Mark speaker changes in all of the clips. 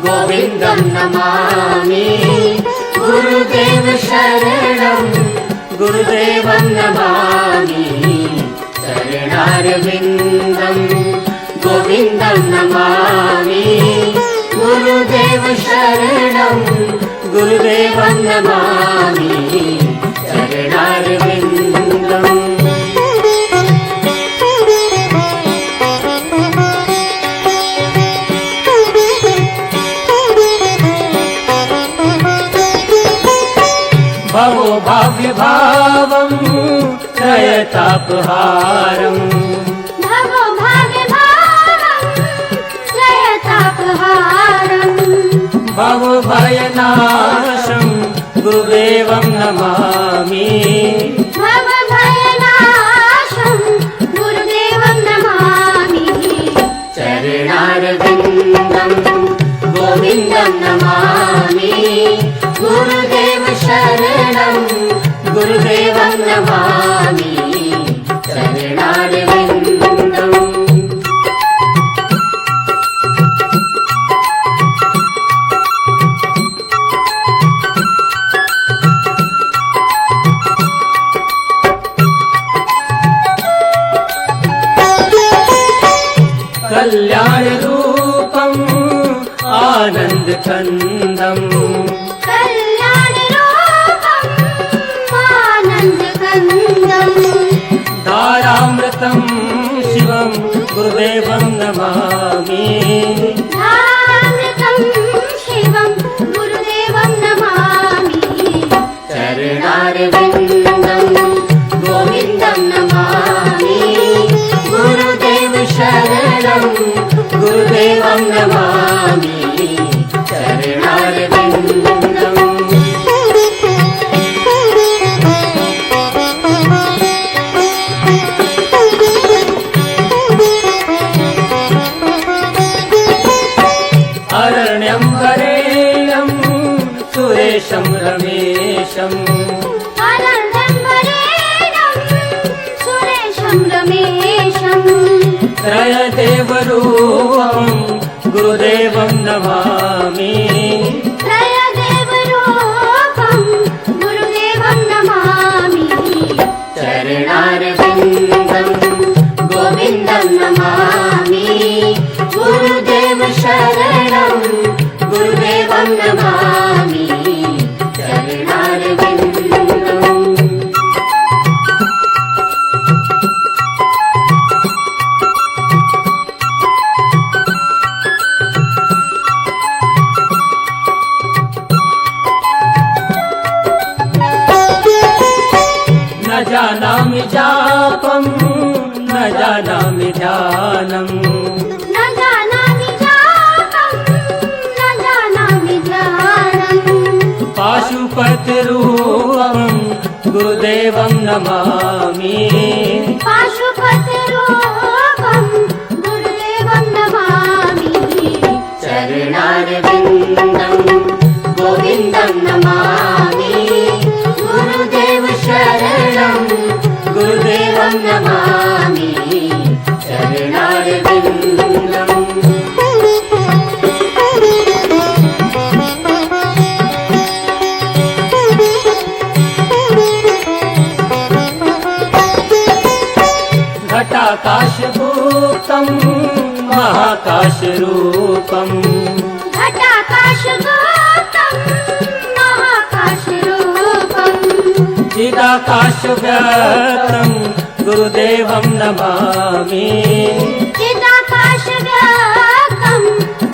Speaker 1: गोविन्दं नमामि गुरुदेव शरणं गुरुदेवं नमामि चरणारविन्दं गोविन्दं नमामि गुरुदेव शरणं गुरुदेवं नमामि चरणारविन्दम् भवो भाव्यभावं त्रयतापहारम्
Speaker 2: भवो भाव्यभावं त्रयतापहारम्
Speaker 1: भवभयनाशं गुरुदेवं नमामि
Speaker 2: भवभयनाशं गुरुदेवं नमामि
Speaker 1: चरणारविन्दं गोविन्दं नमामि गुरुदेव शरणं गुरुदेवं नमामि चरणारविन्दम् कल्याणरूपम् आनन्दकन्दम् धारामृतं शिवं गुरुदेवं नमामि
Speaker 2: धारामृतं शिवं गुरुदेवं नमामि
Speaker 1: चरणारविन्दं गोविन्दं नमामि गुरुदेव शरणं गुरुदेवं नमामि चरणारविन्दम् अरण्यं वरेण्यं सुरेशं रमेशम्
Speaker 2: अनन्तं वरेण्यं सुरेशं रमेशं
Speaker 1: त्रयदेवरूपं गुरुदेवं नमामि
Speaker 2: त्रयदेवरूपं गुरुदेवं नमामि
Speaker 1: चरणारविन्दं गोविन्दं नमामि गुरुदेव शरणं गुरुदेवं नमामि चरणारविन्दम् न जानामि जापं न जानामि ध्यानम्
Speaker 2: न जानामि जापं न जानामि ध्यानम्
Speaker 1: पाशुपतिरूपं गुरुदेवं नमामि
Speaker 2: पाशुपतिरूपं गुरुदेवं नमामि
Speaker 1: चरणारविन्दं गोविन्दं नमामि गुरुदेव शरणं गुरुदेवं नमामि चरणारविन्दम् घटाकाशगुप्तं महाकाशरूपम्
Speaker 2: घटाकाशगुप्तं महाकाशरूपं
Speaker 1: चिदाकाशव्याप्तं गुरुदेवं नमामि
Speaker 2: चिदाकाशव्याप्तं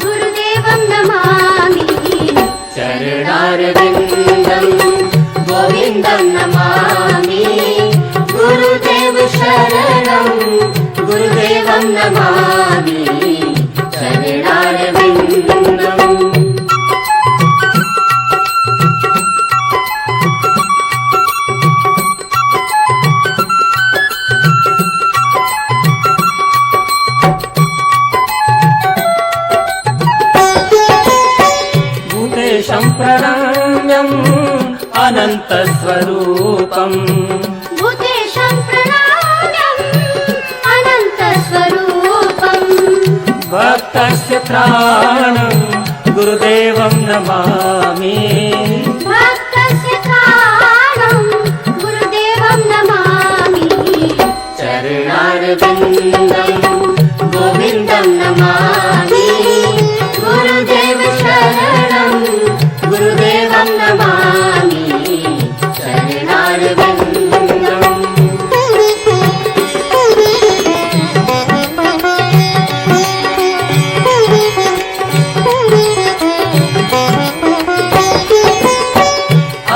Speaker 2: गुरुदेवं नमामि
Speaker 1: चरणारविन्दं गोविन्दं नमामि गुरुदेव शरणं गुरुदेवं नमामि चरणारविन्दम् भूतेशं प्रणम्यम् अनन्तस्वरूपम्
Speaker 2: भूतेशं प्रणम्यम् अनन्तस्वरूपम्
Speaker 1: भक्तस्य प्राणं गुरुदेवं नमामि
Speaker 2: भक्तस्य प्राणं गुरुदेवं नमामि
Speaker 1: चरणारविन्दं गोविन्दं नमामि गुरुदेव शरणं गुरुदेवं नमामि चरणारविन्दम्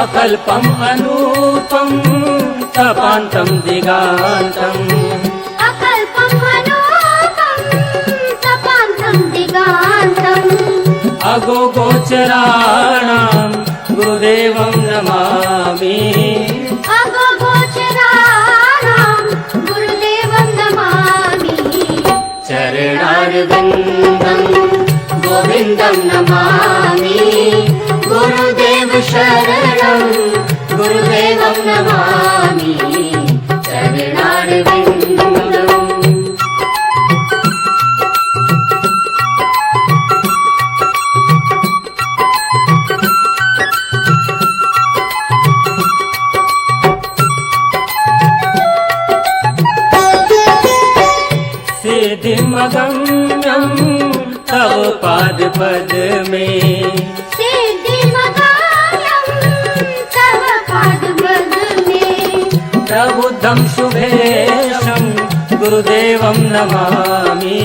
Speaker 1: अकल्पम् अनूपं तपान्तं दिगान्तम्
Speaker 2: अकल्पं मनोपं तपान्तं दिगान्तम्
Speaker 1: अगोगोचराणां गुरुदेवं नमामि
Speaker 2: अगोचराणां गुरुदेवं नमामि
Speaker 1: चरणारविन्दं गोविन्दं नमामि गुरुदेव शरणं गुरुदेवं नमामि चरणारविन्दम् सिद्धिमगम्यं तव पादपद में
Speaker 2: सिद्धिमगाम्यं तव पादपद में
Speaker 1: प्रबुद्धं शुभेशं गुरुदेवं नमामि